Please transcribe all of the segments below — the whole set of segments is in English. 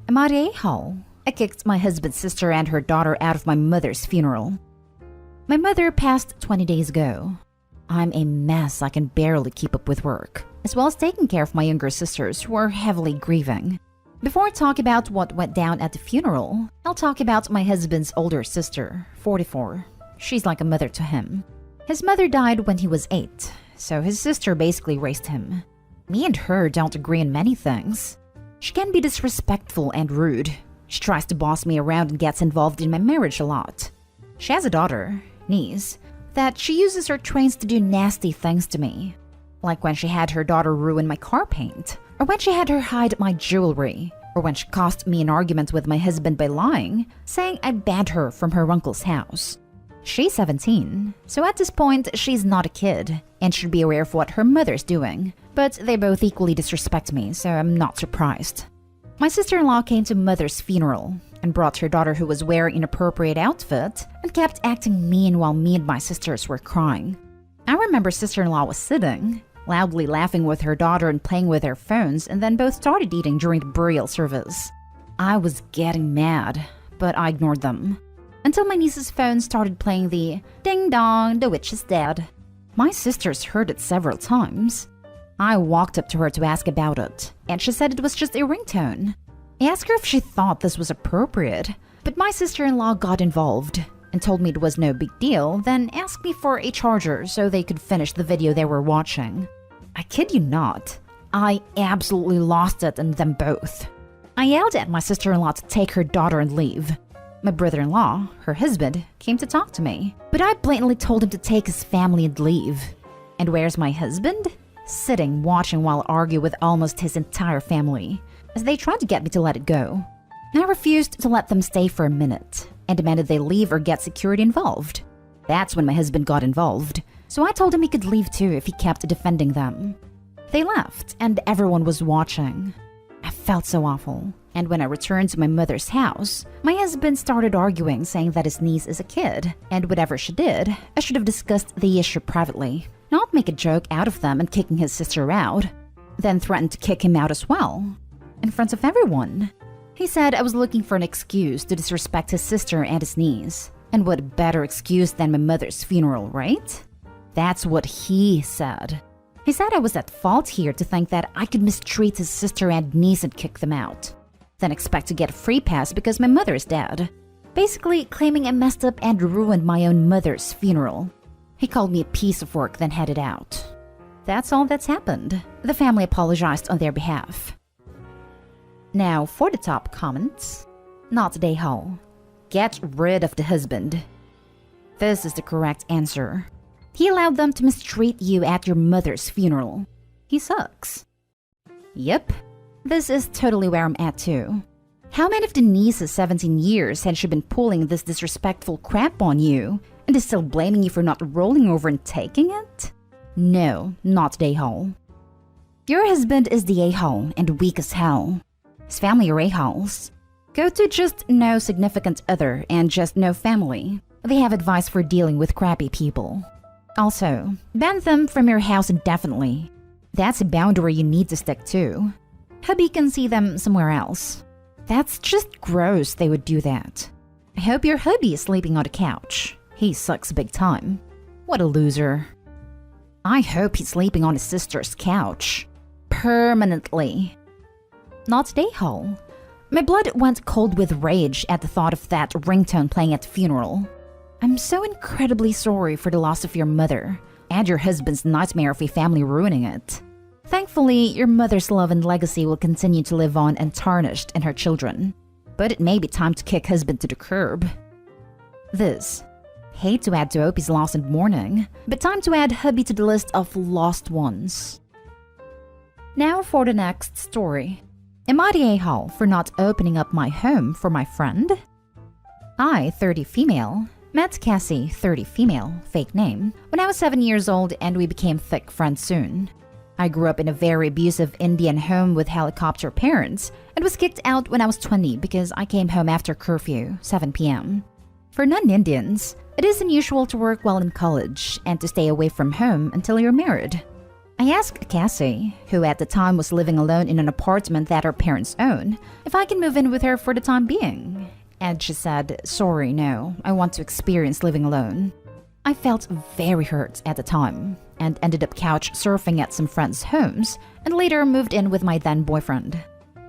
AITA Hall. I kicked my husband's sister and her daughter out of my mother's funeral. My mother passed 20 days ago. I'm a mess. I can barely keep up with work, as well as taking care of my younger sisters who are heavily grieving. Before I talk about what went down at the funeral, I'll talk about my husband's older sister, 44. She's like a mother to him. His mother died when he was 8, so his sister basically raised him. Me and her don't agree on many things. She can be disrespectful and rude. She tries to boss me around and gets involved in my marriage a lot. She has a daughter, niece, that she uses or trains to do nasty things to me. Like when she had her daughter ruin my car paint, or when she had her hide my jewelry, or when she caused me an argument with my husband by lying, saying I banned her from her uncle's house. She's 17, so at this point she's not a kid and should be aware of what her mother's doing, but they both equally disrespect me, so I'm not surprised. My sister-in-law came to mother's funeral and brought her daughter who was wearing an inappropriate outfit and kept acting mean while me and my sisters were crying. I remember sister-in-law was sitting, loudly laughing with her daughter and playing with their phones, and then both started eating during the burial service. I was getting mad, but I ignored them. Until my niece's phone started playing the ding dong, the witch is dead. My sisters heard it several times. I walked up to her to ask about it, and she said it was just a ringtone. I asked her if she thought this was appropriate, but my sister-in-law got involved and told me it was no big deal, then asked me for a charger so they could finish the video they were watching. I kid you not, I absolutely lost it in them both. I yelled at my sister-in-law to take her daughter and leave. My brother-in-law, her husband, came to talk to me, but I blatantly told him to take his family and leave. And where's my husband? Sitting, watching while I argue with almost his entire family, as they tried to get me to let it go. I refused to let them stay for a minute, and demanded they leave or get security involved. That's when my husband got involved, so I told him he could leave too if he kept defending them. They left, and everyone was watching. I felt so awful. And when I returned to my mother's house, my husband started arguing, saying that his niece is a kid, and whatever she did, I should have discussed the issue privately, not make a joke out of them and kicking his sister out, then threatened to kick him out as well, in front of everyone. He said I was looking for an excuse to disrespect his sister and his niece, and what better excuse than my mother's funeral, right? That's what he said. He said I was at fault here to think that I could mistreat his sister and niece and kick them out, then expect to get a free pass because my mother is dead. Basically claiming I messed up and ruined my own mother's funeral. He called me a piece of work, then headed out. That's all that's happened. The family apologized on their behalf. Now for the top comments. Not Day Hall. Get rid of the husband. This is the correct answer. He allowed them to mistreat you at your mother's funeral. He sucks. Yep. This is totally where I'm at too. How many of the niece's 17 years had she been pulling this disrespectful crap on you and is still blaming you for not rolling over and taking it? No, not the a-hole. Your husband is the a-hole and weak as hell. His family are a-holes. Go to just no significant other and just no family. They have advice for dealing with crappy people. Also, ban them from your house indefinitely. That's a boundary you need to stick to. Hubby can see them somewhere else. That's just gross they would do that. I hope your hubby is sleeping on the couch. He sucks big time. What a loser. I hope he's sleeping on his sister's couch. Permanently. Not day hole. My blood went cold with rage at the thought of that ringtone playing at the funeral. I'm so incredibly sorry for the loss of your mother and your husband's nightmare of a family ruining it. Thankfully, your mother's love and legacy will continue to live on untarnished in her children. But it may be time to kick husband to the curb. This. Hate to add to Opie's loss and mourning, but time to add hubby to the list of lost ones. Now for the next story. Am I the a-hole for not opening up my home for my friend? I, 30 female, met Cassie, 30 female, fake name, when I was 7 years old and we became thick friends soon. I grew up in a very abusive Indian home with helicopter parents and was kicked out when I was 20 because I came home after curfew, 7 p.m. For non-Indians, it is unusual to work while in college and to stay away from home until you're married. I asked Cassie, who at the time was living alone in an apartment that her parents own, if I can move in with her for the time being. And she said, "Sorry, no, I want to experience living alone." I felt very hurt at the time and ended up couch surfing at some friends' homes and later moved in with my then boyfriend.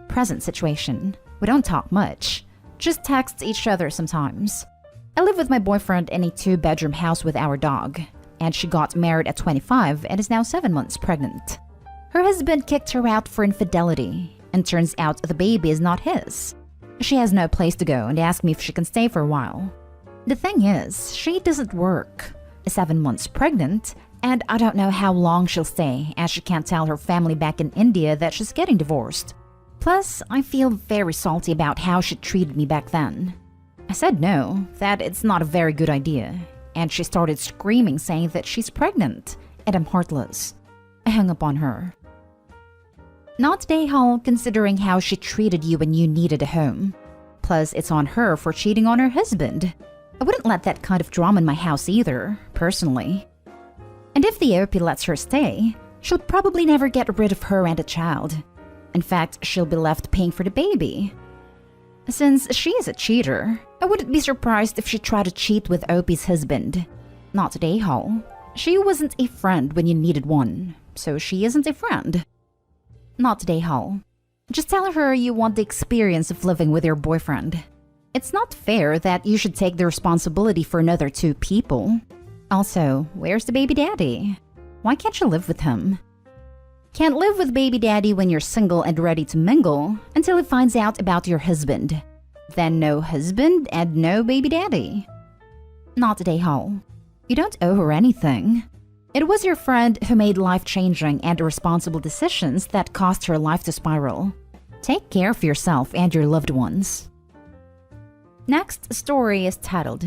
Present situation. We don't talk much, just text each other sometimes. I live with my boyfriend in a 2-bedroom house with our dog, and she got married at 25 and is now 7 months pregnant. Her husband kicked her out for infidelity, and turns out the baby is not his. She has no place to go and asked me if she can stay for a while. The thing is, she doesn't work, is 7 months pregnant, and I don't know how long she'll stay as she can't tell her family back in India that she's getting divorced. Plus, I feel very salty about how she treated me back then. I said no, that it's not a very good idea, and she started screaming saying that she's pregnant, and I'm heartless. I hung up on her. Not today, Hall, considering how she treated you when you needed a home. Plus, it's on her for cheating on her husband. I wouldn't let that kind of drama in my house either, personally. And if the OP lets her stay, she'll probably never get rid of her and a child. In fact, she'll be left paying for the baby. Since she is a cheater, I wouldn't be surprised if she tried to cheat with OP's husband. Not today, Hall. She wasn't a friend when you needed one, so she isn't a friend. Not today, Hall. Just tell her you want the experience of living with your boyfriend. It's not fair that you should take the responsibility for another 2 people. Also, where's the baby daddy? Why can't you live with him? Can't live with baby daddy when you're single and ready to mingle until he finds out about your husband. Then no husband and no baby daddy. Not today, Hall. You don't owe her anything. It was your friend who made life-changing and irresponsible decisions that caused her life to spiral. Take care of yourself and your loved ones. Next story is titled,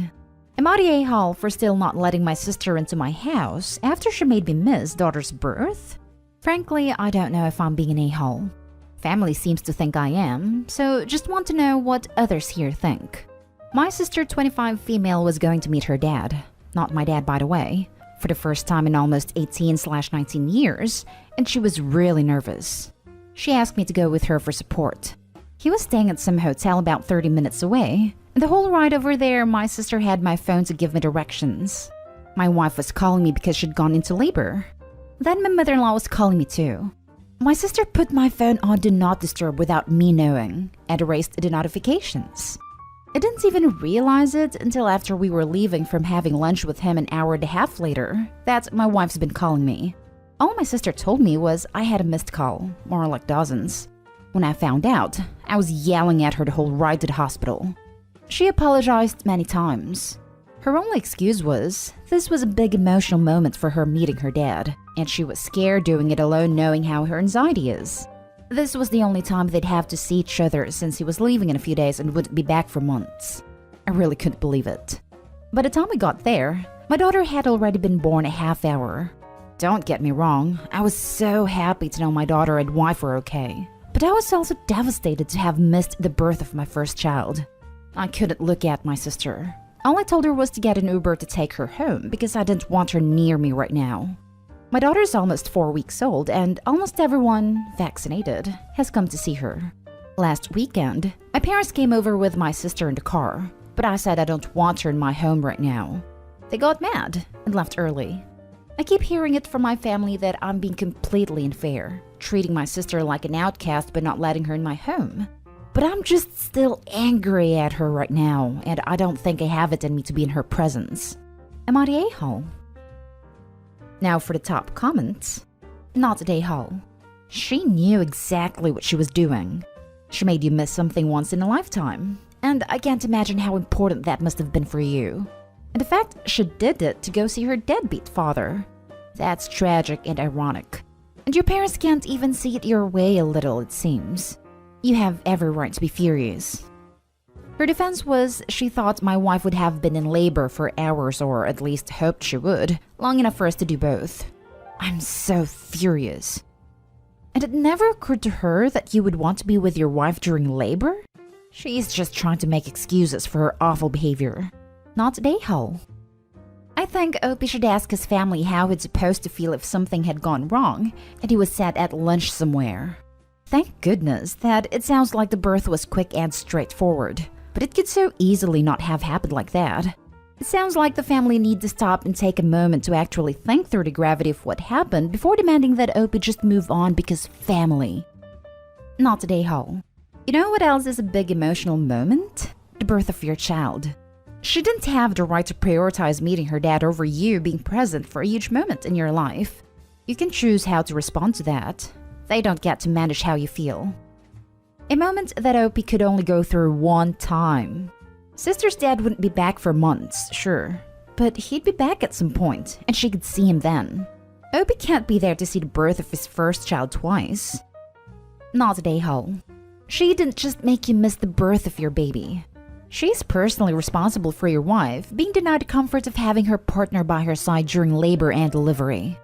"Am I the a-hole for still not letting my sister into my house after she made me miss daughter's birth? Frankly, I don't know if I'm being an a-hole. Family seems to think I am, so just want to know what others here think. My sister, 25 female, was going to meet her dad. Not my dad, by the way. For the first time in almost 18/19 years, and she was really nervous. She asked me to go with her for support. He was staying at some hotel about 30 minutes away, and the whole ride over there, my sister had my phone to give me directions. My wife was calling me because she'd gone into labor. Then my mother-in-law was calling me too. My sister put my phone on Do Not Disturb without me knowing, and erased the notifications. I didn't even realize it until after we were leaving from having lunch with him an hour and a half later that my wife's been calling me. All my sister told me was I had a missed call, more like dozens. When I found out, I was yelling at her the whole ride to the hospital. She apologized many times. Her only excuse was this was a big emotional moment for her meeting her dad, and she was scared doing it alone knowing how her anxiety is. This was the only time they'd have to see each other since he was leaving in a few days and wouldn't be back for months. I really couldn't believe it. By the time we got there, my daughter had already been born a half hour. Don't get me wrong, I was so happy to know my daughter and wife were okay. But I was also devastated to have missed the birth of my first child. I couldn't look at my sister. All I told her was to get an Uber to take her home because I didn't want her near me right now. My daughter's almost 4 weeks old and almost everyone, vaccinated, has come to see her. Last weekend, my parents came over with my sister in the car, but I said I don't want her in my home right now. They got mad and left early. I keep hearing it from my family that I'm being completely unfair, treating my sister like an outcast but not letting her in my home. But I'm just still angry at her right now, and I don't think I have it in me to be in her presence. Am I the a-hole? Now for the top comments. Not the a-hole. She knew exactly what she was doing. She made you miss something once in a lifetime, and I can't imagine how important that must have been for you. And the fact she did it to go see her deadbeat father. That's tragic and ironic. And your parents can't even see it your way a little, it seems. You have every right to be furious. Her defense was she thought my wife would have been in labor for hours, or at least hoped she would, long enough for us to do both. I'm so furious. And it never occurred to her that you would want to be with your wife during labor? She's just trying to make excuses for her awful behavior. Not a-hole. I think Opie should ask his family how he'd supposed to feel if something had gone wrong and he was sat at lunch somewhere. Thank goodness that it sounds like the birth was quick and straightforward, but it could so easily not have happened like that. It sounds like the family need to stop and take a moment to actually think through the gravity of what happened before demanding that Opie just move on because family. Not today, Hall. You know what else is a big emotional moment? The birth of your child. She didn't have the right to prioritize meeting her dad over you being present for a huge moment in your life. You can choose how to respond to that. They don't get to manage how you feel. A moment that Opie could only go through one time. Sister's dad wouldn't be back for months, sure, but he'd be back at some point, and she could see him then. Opie can't be there to see the birth of his first child twice. Not today, Hull. She didn't just make you miss the birth of your baby. She's personally responsible for your wife being denied the comfort of having her partner by her side during labor and delivery.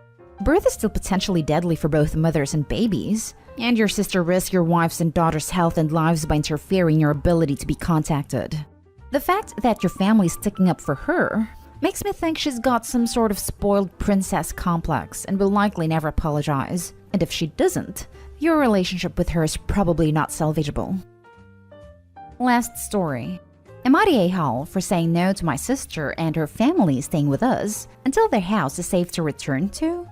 Birth is still potentially deadly for both mothers and babies, and your sister risks your wife's and daughter's health and lives by interfering in your ability to be contacted. The fact that your family is sticking up for her makes me think she's got some sort of spoiled princess complex and will likely never apologize. And if she doesn't, your relationship with her is probably not salvageable. Last story. Am I the a-hole for saying no to my sister and her family staying with us until their house is safe to return to?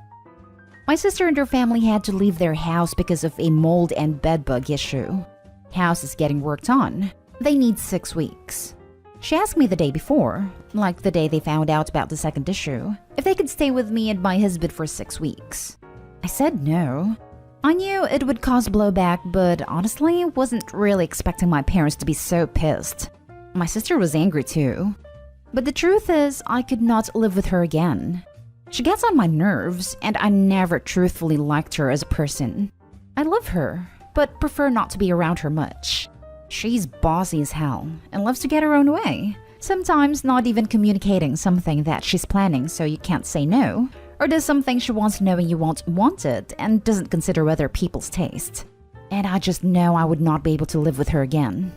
My sister and her family had to leave their house because of a mold and bedbug issue. House is getting worked on. They need 6 weeks. She asked me the day before, like the day they found out about the second issue, if they could stay with me and my husband for 6 weeks. I said no. I knew it would cause blowback, but honestly, wasn't really expecting my parents to be so pissed. My sister was angry too. But the truth is, I could not live with her again. She gets on my nerves, and I never truthfully liked her as a person. I love her, but prefer not to be around her much. She's bossy as hell and loves to get her own way, sometimes not even communicating something that she's planning so you can't say no, or does something she wants knowing you won't want it and doesn't consider other people's taste. And I just know I would not be able to live with her again.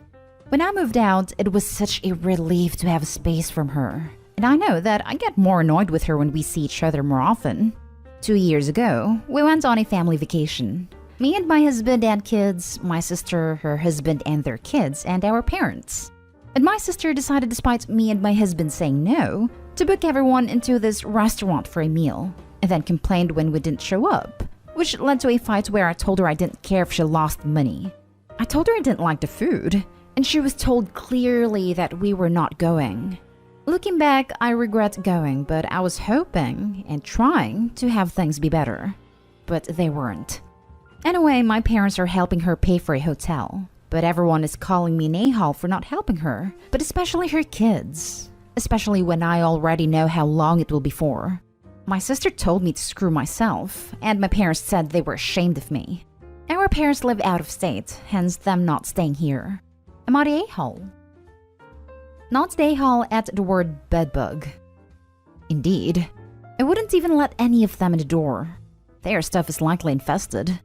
When I moved out, it was such a relief to have space from her. And I know that I get more annoyed with her when we see each other more often. 2 years ago, we went on a family vacation. Me and my husband and kids, my sister, her husband and their kids, and our parents. And my sister decided, despite me and my husband saying no, to book everyone into this restaurant for a meal, and then complained when we didn't show up, which led to a fight where I told her I didn't care if she lost money. I told her I didn't like the food, and she was told clearly that we were not going. Looking back, I regret going, but I was hoping and trying to have things be better. But they weren't. Anyway, my parents are helping her pay for a hotel, but everyone is calling me an a-hole for not helping her, but especially her kids. Especially when I already know how long it will be for. My sister told me to screw myself, and my parents said they were ashamed of me. Our parents live out of state, hence them not staying here. Am I the a-hole? Not the a-hole at the word bedbug. Indeed. I wouldn't even let any of them in the door. Their stuff is likely infested.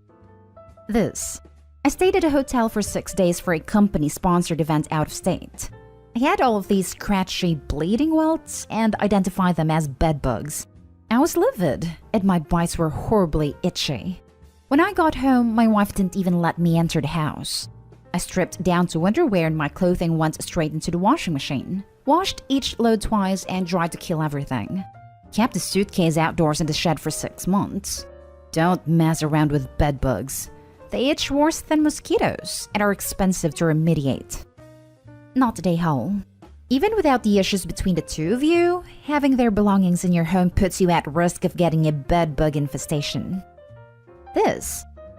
I stayed at a hotel for 6 days for a company-sponsored event out of state. I had all of these scratchy bleeding welts and identified them as bedbugs. I was livid, and my bites were horribly itchy. When I got home, my wife didn't even let me enter the house. I stripped down to underwear and my clothing went straight into the washing machine. Washed each load twice and tried to kill everything. Kept the suitcase outdoors in the shed for 6 months. Don't mess around with bedbugs. They itch worse than mosquitoes and are expensive to remediate. Not today, Hull. Even without the issues between the two of you, having their belongings in your home puts you at risk of getting a bedbug infestation.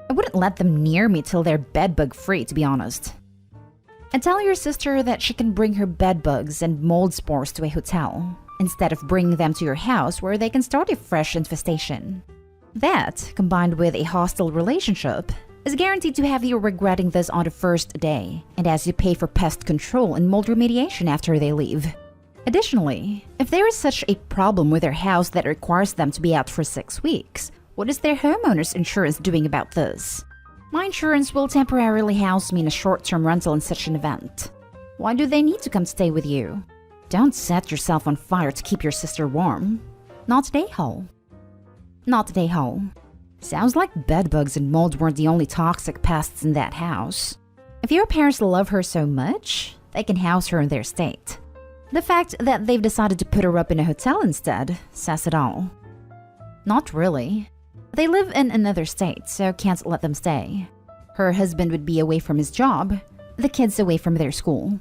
I wouldn't let them near me till they're bedbug free, to be honest. And tell your sister that she can bring her bedbugs and mold spores to a hotel, instead of bringing them to your house where they can start a fresh infestation. That, combined with a hostile relationship, is guaranteed to have you regretting this on the first day, and as you pay for pest control and mold remediation after they leave. Additionally, if there is such a problem with their house that requires them to be out for 6 weeks, what is their homeowner's insurance doing about this? My insurance will temporarily house me in a short-term rental in such an event. Why do they need to come stay with you? Don't set yourself on fire to keep your sister warm. Not today, Ho. Not today, Ho. Sounds like bedbugs and mold weren't the only toxic pests in that house. If your parents love her so much, they can house her in their state. The fact that they've decided to put her up in a hotel instead says it all. Not really. They live in another state, so can't let them stay. Her husband would be away from his job, the kids away from their school.